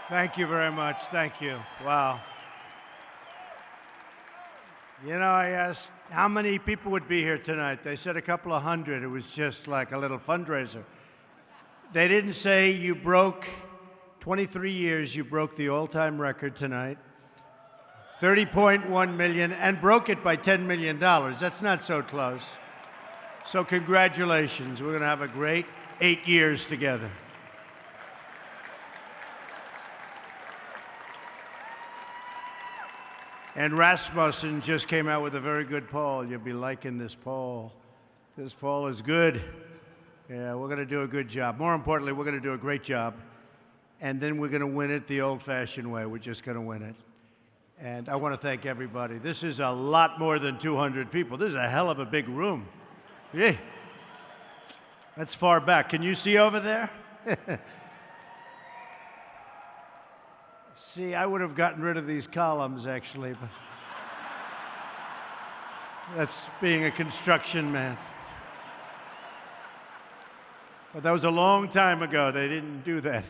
Thank you very much. Thank you. Wow. You know, I asked how many people would be here tonight. They said a couple of hundred. It was just like a little fundraiser. They didn't say you broke 23 years, you broke the all-time record tonight. 30.1 million, and broke it by $10 million. That's not so close. So congratulations. We're going to have a great 8 years together. And Rasmussen just came out with a very good poll. You'll be liking this poll. This poll is good. Yeah, we're going to do a good job. More importantly, we're going to do a great job. And then we're going to win it the old-fashioned way. We're just going to win it. And I want to thank everybody. This is a lot more than 200 people. This is a hell of a big room. Yeah. That's far back. Can you see over there? See, I would have gotten rid of these columns, actually, but that's being a construction man. But that was a long time ago. They didn't do that.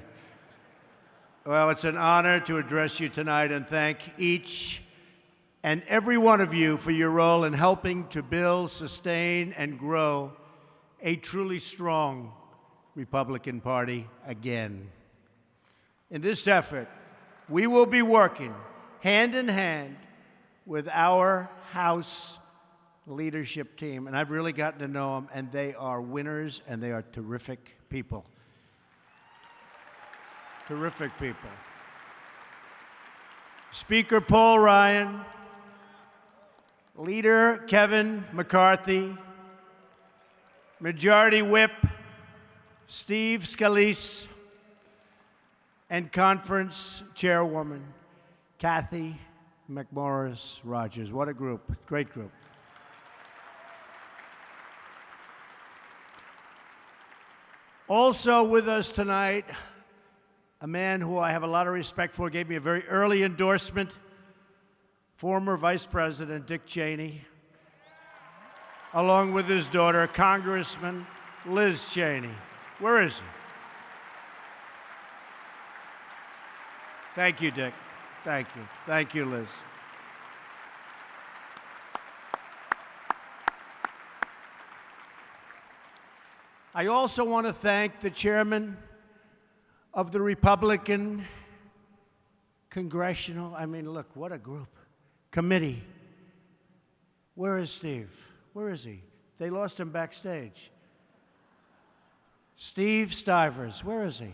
Well, it's an honor to address you tonight and thank each and every one of you for your role in helping to build, sustain, and grow a truly strong Republican Party again. In this effort, we will be working hand in hand with our House leadership team, and I've really gotten to know them, and they are winners, and they are terrific people. Terrific people. Speaker Paul Ryan, Leader Kevin McCarthy, Majority Whip Steve Scalise, and Conference Chairwoman Kathy McMorris Rogers. What a group, great group. Also with us tonight, a man who I have a lot of respect for, gave me a very early endorsement, former Vice President Dick Cheney, along with his daughter, Congressman Liz Cheney. Where is he? Thank you, Dick. Thank you. Thank you, Liz. I also want to thank the chairman of the Republican Congressional, I mean, look, what a group, committee. Where is Steve? Where is he? They lost him backstage. Steve Stivers, where is he?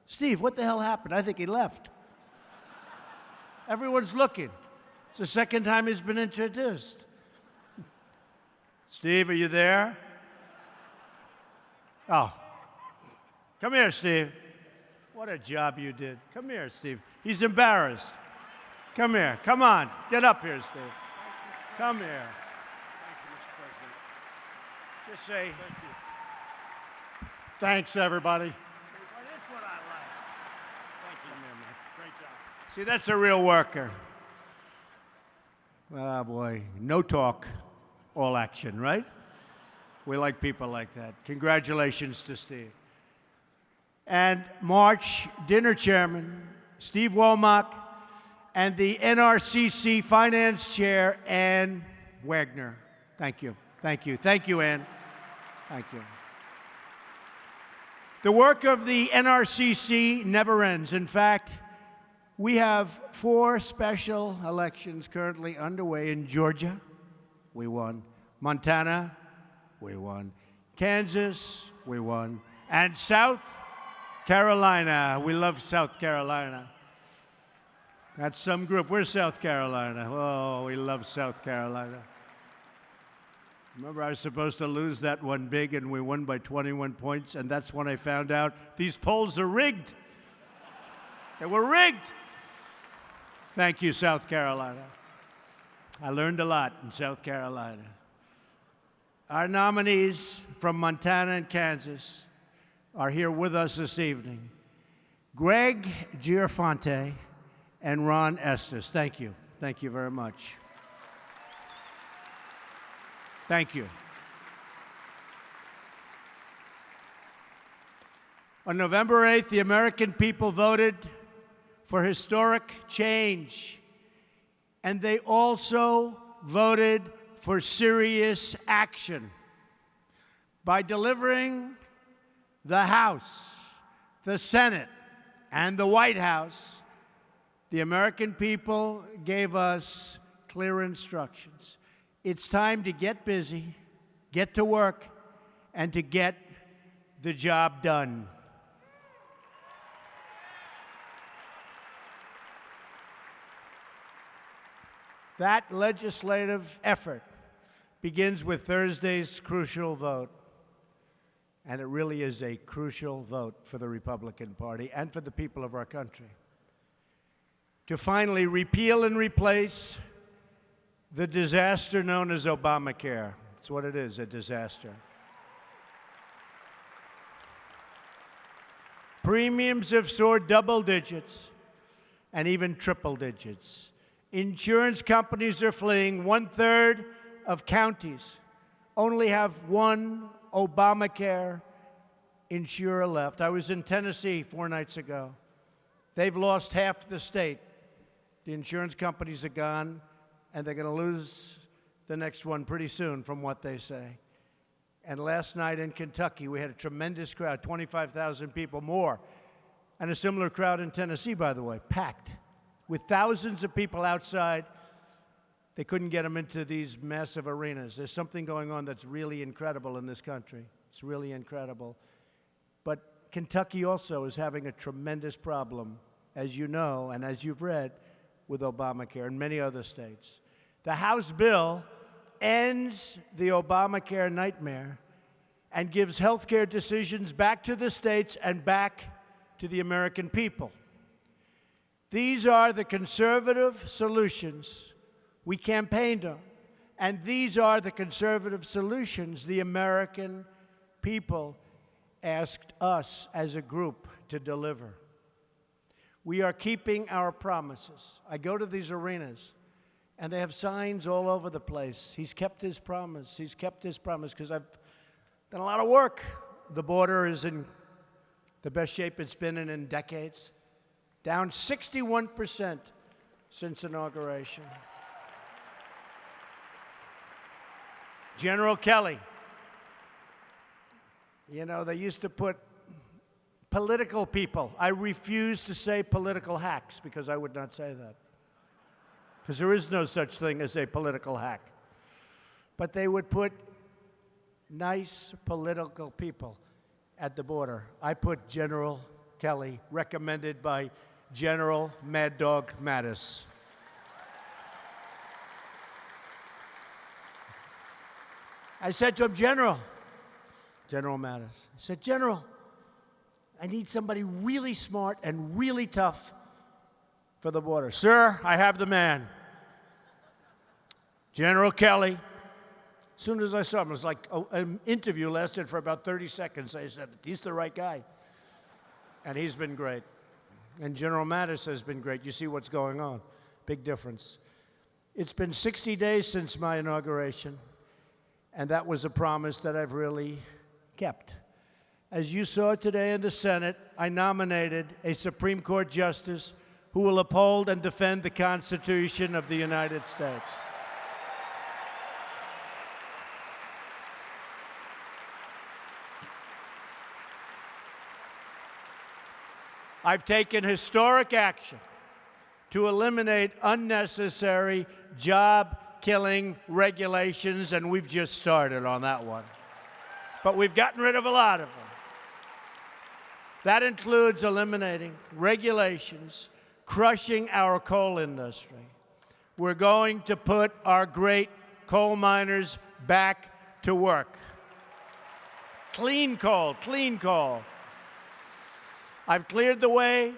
Steve, what the hell happened? I think he left. Everyone's looking. It's the second time he's been introduced. Steve, are you there? Oh, come here, Steve. What a job you did. Come here, Steve. He's embarrassed. Come here. Come on. Get up here, Steve. Come here. Thank you, Mr. President. Just say. Thank you. Thanks, everybody. That's what I like. Thank you. Come here, man. Great job. See, that's a real worker. Oh, boy. No talk, all action, right? We like people like that. Congratulations to Steve. And March dinner chairman, Steve Womack, and the NRCC finance chair, Ann Wagner. Thank you. Thank you. Thank you, Ann. Thank you. The work of the NRCC never ends. In fact, we have 4 special elections currently underway in Georgia. We won. Montana, we won. Kansas, we won. And South Carolina. We love South Carolina. That's some group. Where's South Carolina? Oh, we love South Carolina. Remember, I was supposed to lose that one big, and we won by 21 points, and that's when I found out these polls are rigged. They were rigged. Thank you, South Carolina. I learned a lot in South Carolina. Our nominees from Montana and Kansas are here with us this evening. Greg Giafonte and Ron Estes. Thank you. Thank you very much. Thank you. On November 8th, the American people voted for historic change. And they also voted for serious action. By delivering the House, the Senate, and the White House, the American people gave us clear instructions. It's time to get busy, get to work, and to get the job done. That legislative effort begins with Thursday's crucial vote. And it really is a crucial vote for the Republican Party and for the people of our country. To finally repeal and replace the disaster known as Obamacare. That's what it is, a disaster. Premiums have soared double digits and even triple digits. Insurance companies are fleeing. 1/3 of counties only have one Obamacare insurer left. I was in Tennessee 4 nights ago. They've lost half the state. The insurance companies are gone, and they're going to lose the next one pretty soon, from what they say. And last night in Kentucky, we had a tremendous crowd, 25,000 people more, and a similar crowd in Tennessee, by the way, packed, with thousands of people outside. They couldn't get them into these massive arenas. There's something going on that's really incredible in this country. It's really incredible. But Kentucky also is having a tremendous problem, as you know, and as you've read, with Obamacare and many other states. The House bill ends the Obamacare nightmare and gives health care decisions back to the states and back to the American people. These are the conservative solutions we campaigned on, and these are the conservative solutions the American people asked us as a group to deliver. We are keeping our promises. I go to these arenas, and they have signs all over the place. He's kept his promise. He's kept his promise, because I've done a lot of work. The border is in the best shape it's been in decades, down 61% since inauguration. General Kelly, you know, they used to put political people. I refuse to say political hacks, because I would not say that, because there is no such thing as a political hack. But they would put nice political people at the border. I put General Kelly, recommended by General Mad Dog Mattis. I said to him, General Mattis, I said, General, I need somebody really smart and really tough for the border. Sir, I have the man. General Kelly. As soon as I saw him, it was like an interview lasted for about 30 seconds. I said, he's the right guy. And he's been great. And General Mattis has been great. You see what's going on. Big difference. It's been 60 days since my inauguration, and that was a promise that I've really kept. As you saw today in the Senate, I nominated a Supreme Court justice who will uphold and defend the Constitution of the United States. I've taken historic action to eliminate unnecessary job-killing regulations, and we've just started on that one. But we've gotten rid of a lot of them. That includes eliminating regulations, crushing our coal industry. We're going to put our great coal miners back to work. Clean coal, clean coal. I've cleared the way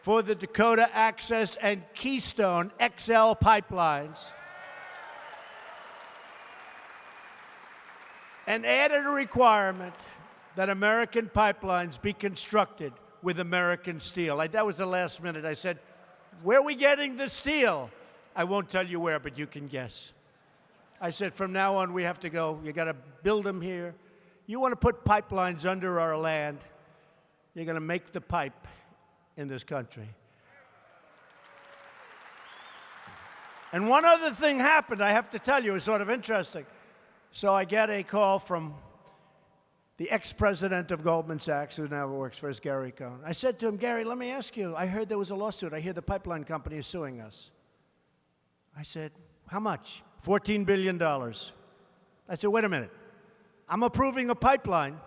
for the Dakota Access and Keystone XL pipelines and added a requirement that American pipelines be constructed with American steel. That was the last minute. I said, where are we getting the steel? I won't tell you where, but you can guess. I said, from now on, we have to go. You got to build them here. You want to put pipelines under our land, you're going to make the pipe in this country. And one other thing happened, I have to tell you, it's sort of interesting. So I get a call from the ex-president of Goldman Sachs, who now works for us, Gary Cohn. I said to him, Gary, let me ask you, I heard there was a lawsuit. I hear the pipeline company is suing us. I said, how much? $14 billion. I said, wait a minute. I'm approving a pipeline,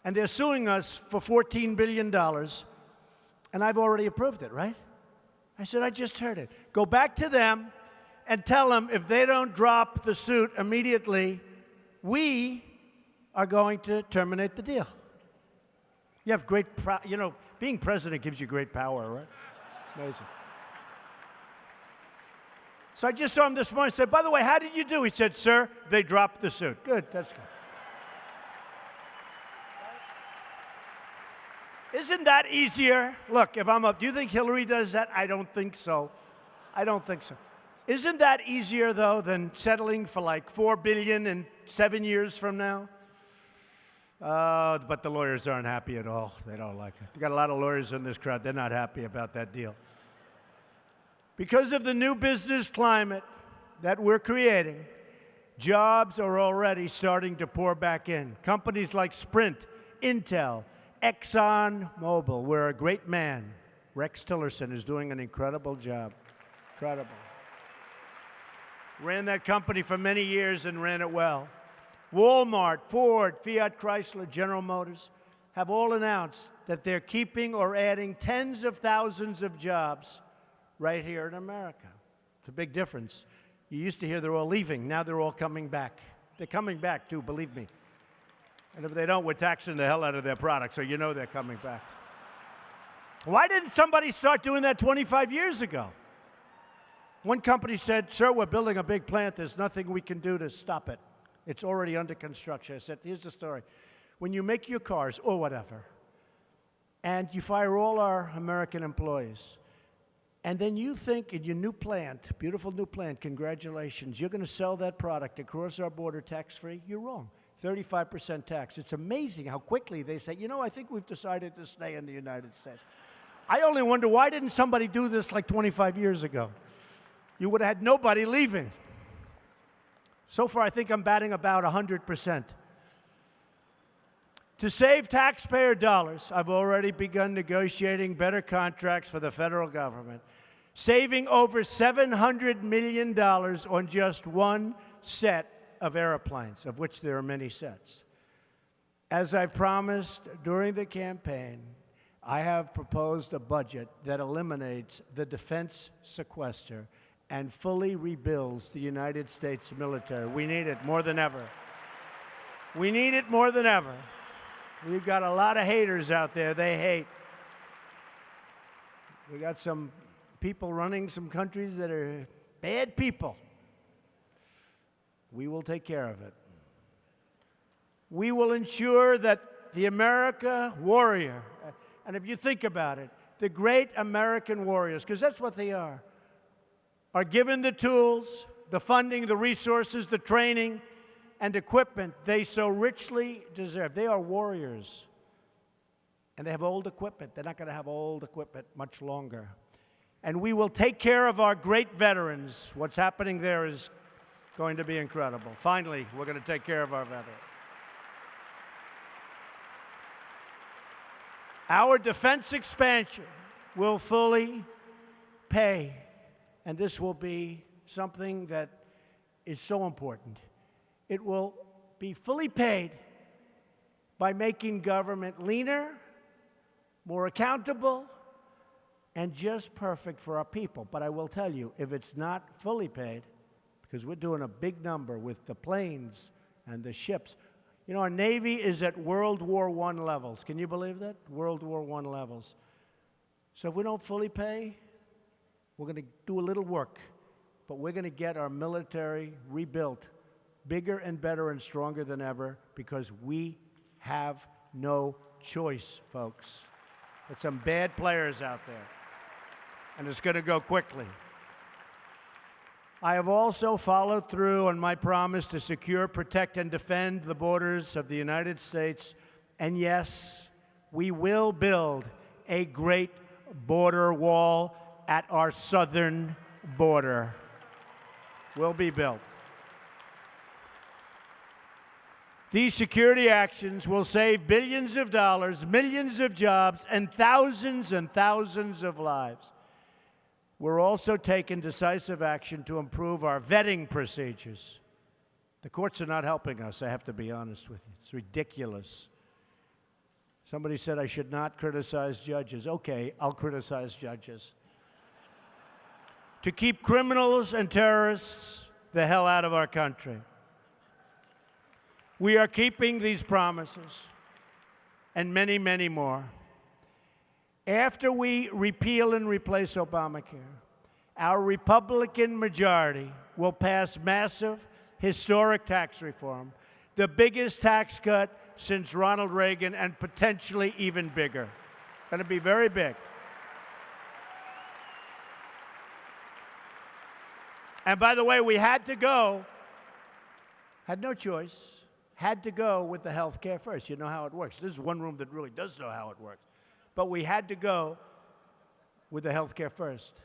and they're suing us for $14 billion, and I've already approved it, right? I said, I just heard it. Go back to them and tell them if they don't drop the suit immediately, we are going to terminate the deal. You have great, being president gives you great power, right? Amazing. So I just saw him this morning and said, by the way, how did you do? He said, sir, they dropped the suit. Good, that's good. Isn't that easier? Look, if I'm up, do you think Hillary does that? I don't think so. I don't think so. Isn't that easier, though, than settling for like $4 billion in 7 years from now? But the lawyers aren't happy at all. They don't like it. We've got a lot of lawyers in this crowd. They're not happy about that deal. Because of the new business climate that we're creating, jobs are already starting to pour back in. Companies like Sprint, Intel, ExxonMobil, where a great man, Rex Tillerson, is doing an incredible job. Incredible. Ran that company for many years and ran it well. Walmart, Ford, Fiat Chrysler, General Motors have all announced that they're keeping or adding tens of thousands of jobs right here in America. It's a big difference. You used to hear they're all leaving. Now they're all coming back. They're coming back, too, believe me. And if they don't, we're taxing the hell out of their product, so you know they're coming back. Why didn't somebody start doing that 25 years ago? One company said, sir, we're building a big plant. There's nothing we can do to stop it. It's already under construction. I said, here's the story. When you make your cars or whatever, and you fire all our American employees, and then you think in your new plant, beautiful new plant, congratulations, you're going to sell that product across our border tax-free, you're wrong. 35% tax. It's amazing how quickly they say, I think we've decided to stay in the United States. I only wonder, why didn't somebody do this like 25 years ago? You would have had nobody leaving. So far, I think I'm batting about 100%. To save taxpayer dollars, I've already begun negotiating better contracts for the federal government, saving over $700 million on just one set of airplanes, of which there are many sets. As I promised during the campaign, I have proposed a budget that eliminates the defense sequester and fully rebuilds the United States military. We need it more than ever. We need it more than ever. We've got a lot of haters out there. They hate. We got some people running some countries that are bad people. We will take care of it. We will ensure that the America warrior, and if you think about it, the great American warriors, because that's what they are given the tools, the funding, the resources, the training, and equipment they so richly deserve. They are warriors. And they have old equipment. They're not going to have old equipment much longer. And we will take care of our great veterans. What's happening there is going to be incredible. Finally, we're going to take care of our veterans. Our defense expansion will fully pay, and this will be something that is so important. It will be fully paid by making government leaner, more accountable, and just perfect for our people. But I will tell you, if it's not fully paid, because we're doing a big number with the planes and the ships. Our Navy is at World War I levels. Can you believe that? World War I levels. So if we don't fully pay, we're going to do a little work, but we're going to get our military rebuilt bigger and better and stronger than ever because we have no choice, folks. There's some bad players out there, and it's going to go quickly. I have also followed through on my promise to secure, protect, and defend the borders of the United States. And yes, we will build a great border wall at our southern border. will be built. These security actions will save billions of dollars, millions of jobs, and thousands of lives. We're also taking decisive action to improve our vetting procedures. The courts are not helping us, I have to be honest with you. It's ridiculous. Somebody said I should not criticize judges. Okay, I'll criticize judges. To keep criminals and terrorists the hell out of our country. We are keeping these promises and many, many more. After we repeal and replace Obamacare, our Republican majority will pass massive, historic tax reform, the biggest tax cut since Ronald Reagan, and potentially even bigger. Going to be very big. And by the way, we had to go, had no choice, had to go with the health care first. You know how it works. This is one room that really does know how it works. But we had to go with the health care first.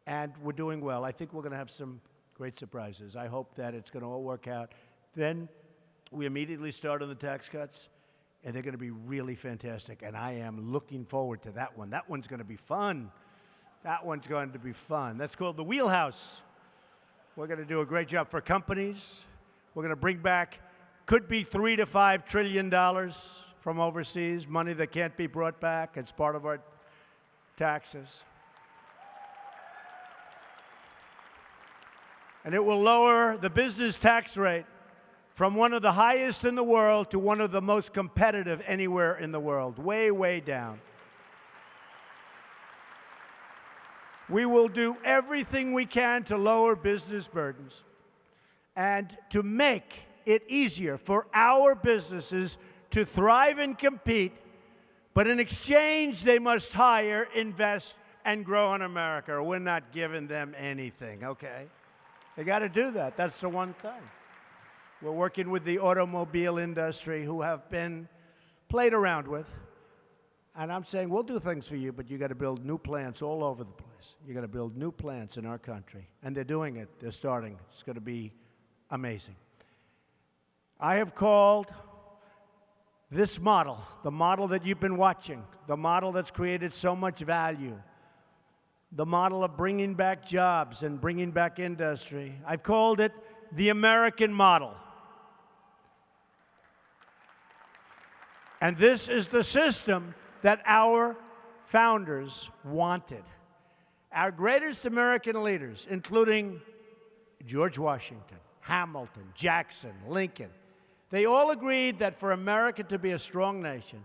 And we're doing well. I think we're going to have some great surprises. I hope that it's going to all work out. Then we immediately start on the tax cuts, and they're going to be really fantastic. And I am looking forward to that one. That one's going to be fun. That one's going to be fun. That's called the Wheelhouse. We're going to do a great job for companies. We're going to bring back, could be $3 to $5 trillion from overseas, money that can't be brought back. It's part of our taxes. And it will lower the business tax rate from one of the highest in the world to one of the most competitive anywhere in the world, way, way down. We will do everything we can to lower business burdens and to make it easier for our businesses to thrive and compete, but in exchange, they must hire, invest, and grow in America, or we're not giving them anything, okay? They got to do that. That's the one thing. We're working with the automobile industry, who have been played around with. And I'm saying, we'll do things for you, but you got to build new plants all over the place. You got to build new plants in our country. And they're doing it. They're starting. It's going to be amazing. I have called this model, the model that you've been watching, the model that's created so much value, the model of bringing back jobs and bringing back industry. I've called it the American model. And this is the system that our founders wanted. Our greatest American leaders, including George Washington, Hamilton, Jackson, Lincoln, they all agreed that for America to be a strong nation,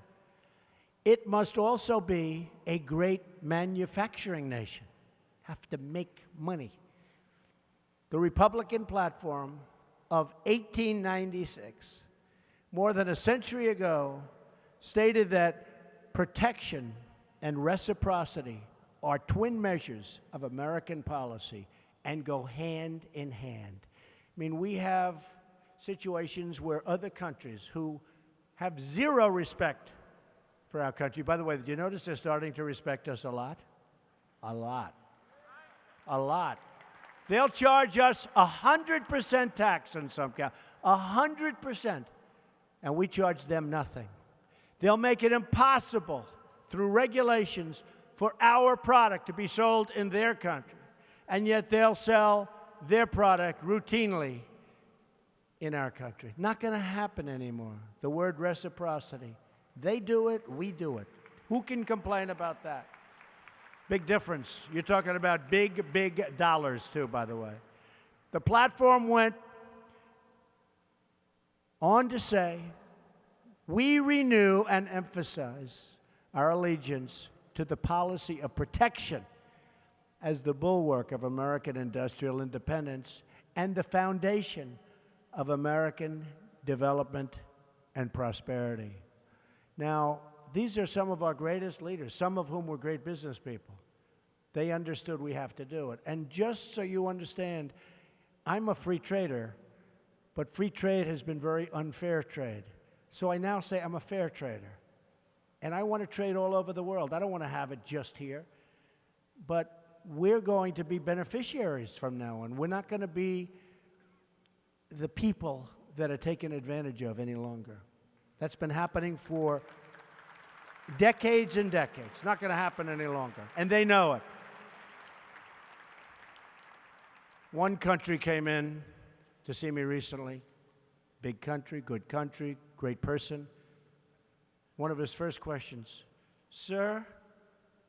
it must also be a great manufacturing nation. Have to make money. The Republican platform of 1896, more than a century ago, stated that protection and reciprocity are twin measures of American policy and go hand in hand. I mean, we have situations where other countries who have zero respect for our country. By the way, did you notice they're starting to respect us a lot? A lot. A lot. They'll charge us 100% tax on some count, 100%, and we charge them nothing. They'll make it impossible through regulations for our product to be sold in their country, and yet they'll sell their product routinely in our country. Not going to happen anymore. The word reciprocity. They do it, we do it. Who can complain about that? Big difference. You're talking about big, big dollars, too, by the way. The platform went on to say, we renew and emphasize our allegiance to the policy of protection as the bulwark of American industrial independence and the foundation of American development and prosperity. Now, these are some of our greatest leaders, some of whom were great business people. They understood we have to do it. And just so you understand, I'm a free trader, but free trade has been very unfair trade. So I now say I'm a fair trader. And I want to trade all over the world. I don't want to have it just here. But we're going to be beneficiaries from now on. We're not going to be the people that are taken advantage of any longer. That's been happening for decades and decades. It's not going to happen any longer. And they know it. One country came in to see me recently. Big country, good country, great person. One of his first questions, "Sir,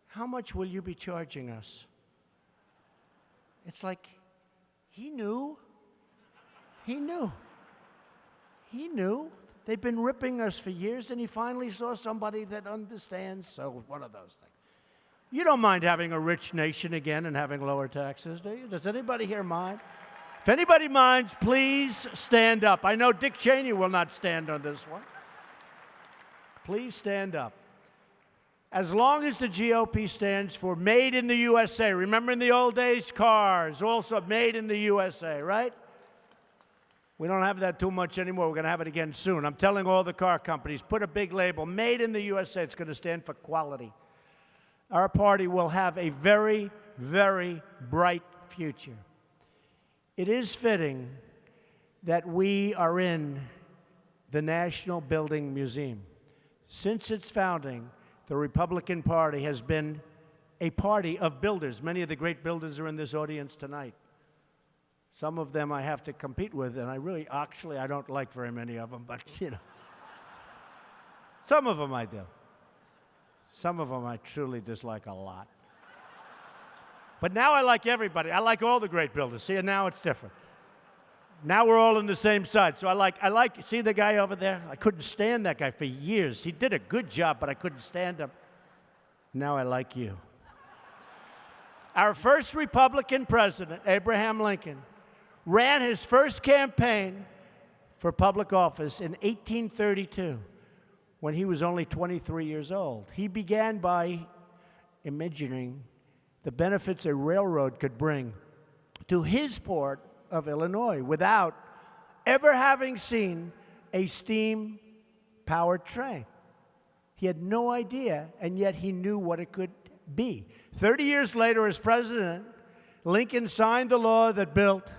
how much will you be charging us?" It's like, he knew. He knew. He knew. They've been ripping us for years, and he finally saw somebody that understands. So one of those things. You don't mind having a rich nation again and having lower taxes, do you? Does anybody here mind? If anybody minds, please stand up. I know Dick Cheney will not stand on this one. Please stand up. As long as the GOP stands for made in the USA. Remember in the old days, cars, also made in the USA, right? We don't have that too much anymore. We're going to have it again soon. I'm telling all the car companies, put a big label, made in the USA. It's going to stand for quality. Our party will have a very, very bright future. It is fitting that we are in the National Building Museum. Since its founding, the Republican Party has been a party of builders. Many of the great builders are in this audience tonight. Some of them I have to compete with, and I don't like very many of them, but you know. Some of them I do. Some of them I truly dislike a lot. But now I like everybody. I like all the great builders. See, and now it's different. Now we're all on the same side. So I like, see the guy over there? I couldn't stand that guy for years. He did a good job, but I couldn't stand him. Now I like you. Our first Republican president, Abraham Lincoln, ran his first campaign for public office in 1832 when he was only 23 years old. He began by imagining the benefits a railroad could bring to his port of Illinois without ever having seen a steam-powered train. He had no idea, and yet he knew what it could be. 30 years later, as president, Lincoln signed the law that built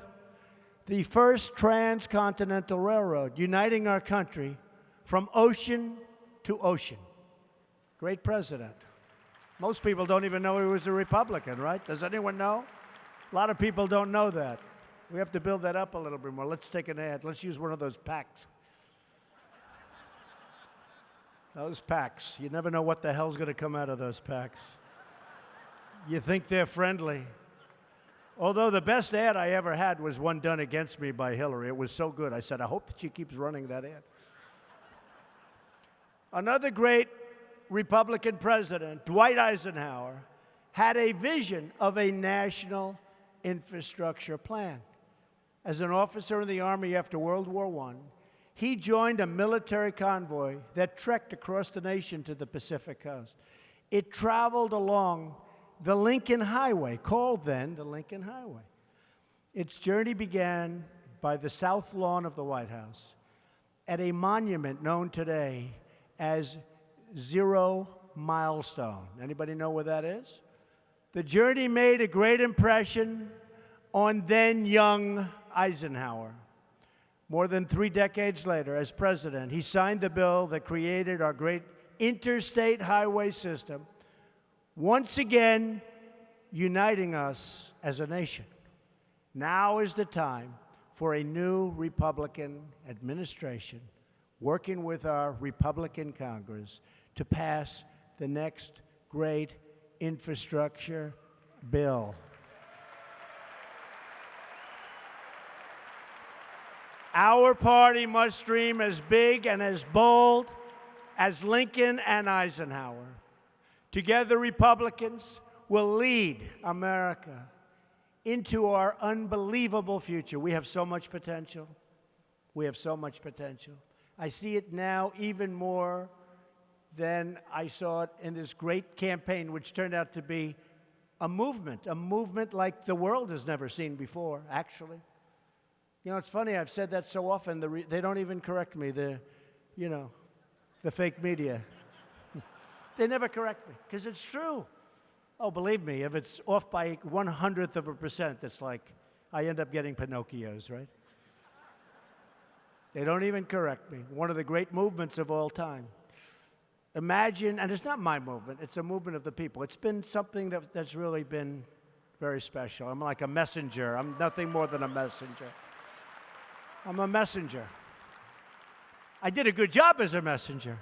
the first transcontinental railroad, uniting our country from ocean to ocean. Great president. Most people don't even know he was a Republican, right? Does anyone know? A lot of people don't know that. We have to build that up a little bit more. Let's take an ad. Let's use one of those packs. Those packs. You never know what the hell's going to come out of those packs. You think they're friendly. Although the best ad I ever had was one done against me by Hillary. It was so good. I said, I hope that she keeps running that ad. Another great Republican president, Dwight Eisenhower, had a vision of a national infrastructure plan. As an officer in the Army after World War I, he joined a military convoy that trekked across the nation to the Pacific coast. It traveled along the Lincoln Highway, called then the Lincoln Highway. Its journey began by the south lawn of the White House at a monument known today as Zero Milestone. Anybody know where that is? The journey made a great impression on then young Eisenhower. More than 3 decades later, as president, he signed the bill that created our great interstate highway system, once again uniting us as a nation. Now is the time for a new Republican administration working with our Republican Congress to pass the next great infrastructure bill. Our party must dream as big and as bold as Lincoln and Eisenhower. Together, Republicans will lead America into our unbelievable future. We have so much potential. We have so much potential. I see it now even more than I saw it in this great campaign, which turned out to be a movement like the world has never seen before, actually. You know, it's funny, I've said that so often, they don't even correct me, the fake media. They never correct me, because it's true. Oh, believe me, if it's off by 1/100%, it's like I end up getting Pinocchios, right? They don't even correct me. One of the great movements of all time. Imagine, and it's not my movement, it's a movement of the people. It's been something that's really been very special. I'm like a messenger. I'm nothing more than a messenger. I'm a messenger. I did a good job as a messenger,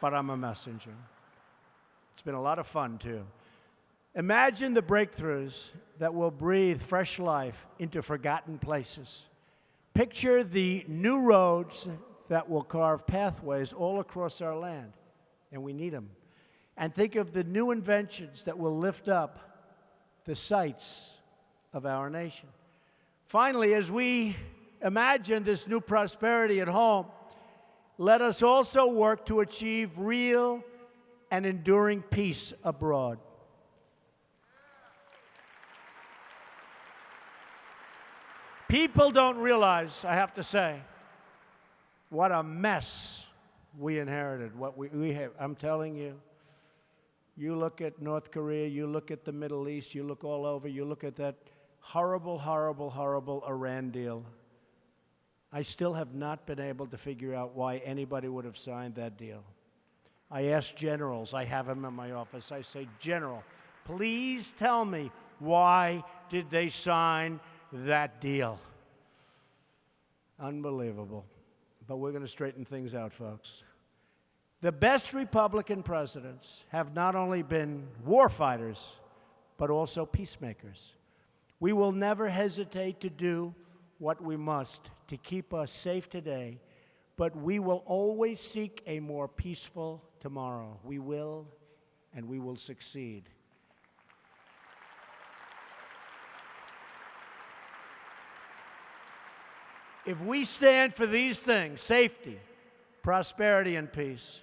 but I'm a messenger. It's been a lot of fun, too. Imagine the breakthroughs that will breathe fresh life into forgotten places. Picture the new roads that will carve pathways all across our land, and we need them. And think of the new inventions that will lift up the sights of our nation. Finally, as we imagine this new prosperity at home, let us also work to achieve real and enduring peace abroad. People don't realize, I have to say, what a mess we inherited, what we have. I'm telling you, you look at North Korea, you look at the Middle East, you look all over, you look at that horrible, horrible, horrible Iran deal. I still have not been able to figure out why anybody would have signed that deal. I ask generals, I have them in my office, I say, General, please tell me, why did they sign that deal? Unbelievable. But we're going to straighten things out, folks. The best Republican presidents have not only been war fighters, but also peacemakers. We will never hesitate to do what we must to keep us safe today, but we will always seek a more peaceful tomorrow. We will, and we will succeed. If we stand for these things, safety, prosperity, and peace,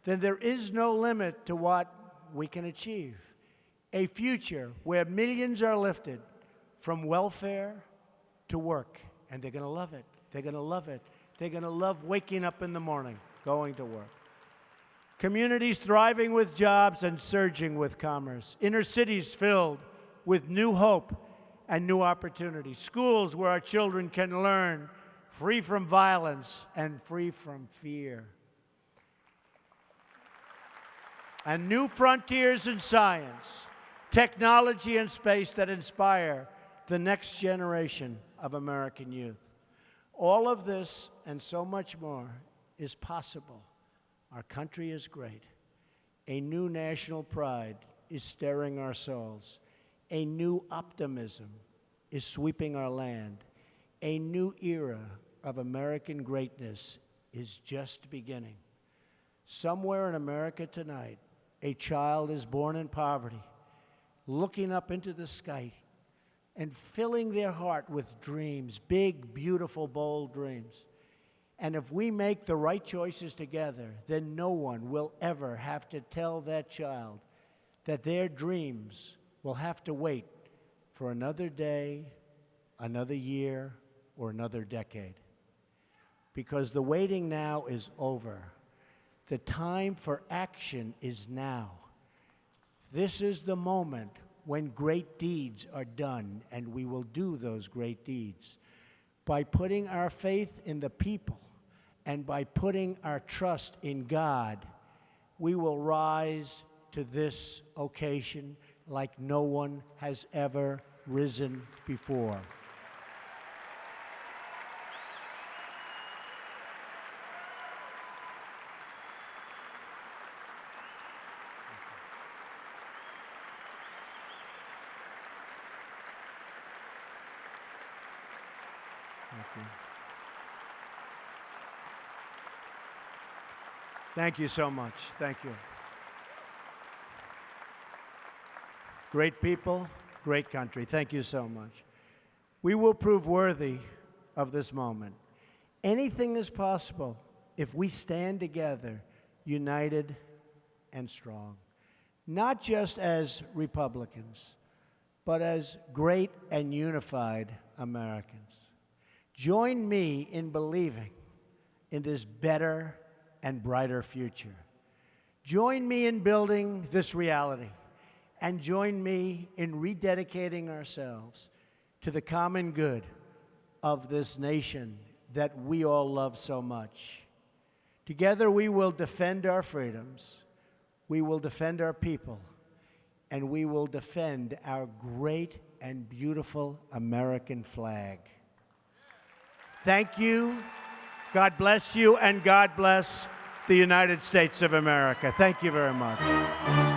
then there is no limit to what we can achieve. A future where millions are lifted from welfare to work, and they're going to love it. They're going to love it. They're going to love waking up in the morning, going to work. Communities thriving with jobs and surging with commerce. Inner cities filled with new hope and new opportunities. Schools where our children can learn free from violence and free from fear. And new frontiers in science, technology, and space that inspire the next generation of American youth. All of this and so much more is possible. Our country is great. A new national pride is stirring our souls. A new optimism is sweeping our land. A new era of American greatness is just beginning. Somewhere in America tonight, a child is born in poverty, looking up into the sky and filling their heart with dreams, big, beautiful, bold dreams. And if we make the right choices together, then no one will ever have to tell that child that their dreams will have to wait for another day, another year, or another decade. Because the waiting now is over. The time for action is now. This is the moment when great deeds are done, and we will do those great deeds by putting our faith in the people and by putting our trust in God. We will rise to this occasion like no one has ever risen before. Thank you so much. Thank you. Great people, great country. Thank you so much. We will prove worthy of this moment. Anything is possible if we stand together, united and strong, not just as Republicans, but as great and unified Americans. Join me in believing in this better and brighter future. Join me in building this reality and join me in rededicating ourselves to the common good of this nation that we all love so much. Together we will defend our freedoms, we will defend our people, and we will defend our great and beautiful American flag. Thank you. God bless you, and God bless the United States of America. Thank you very much.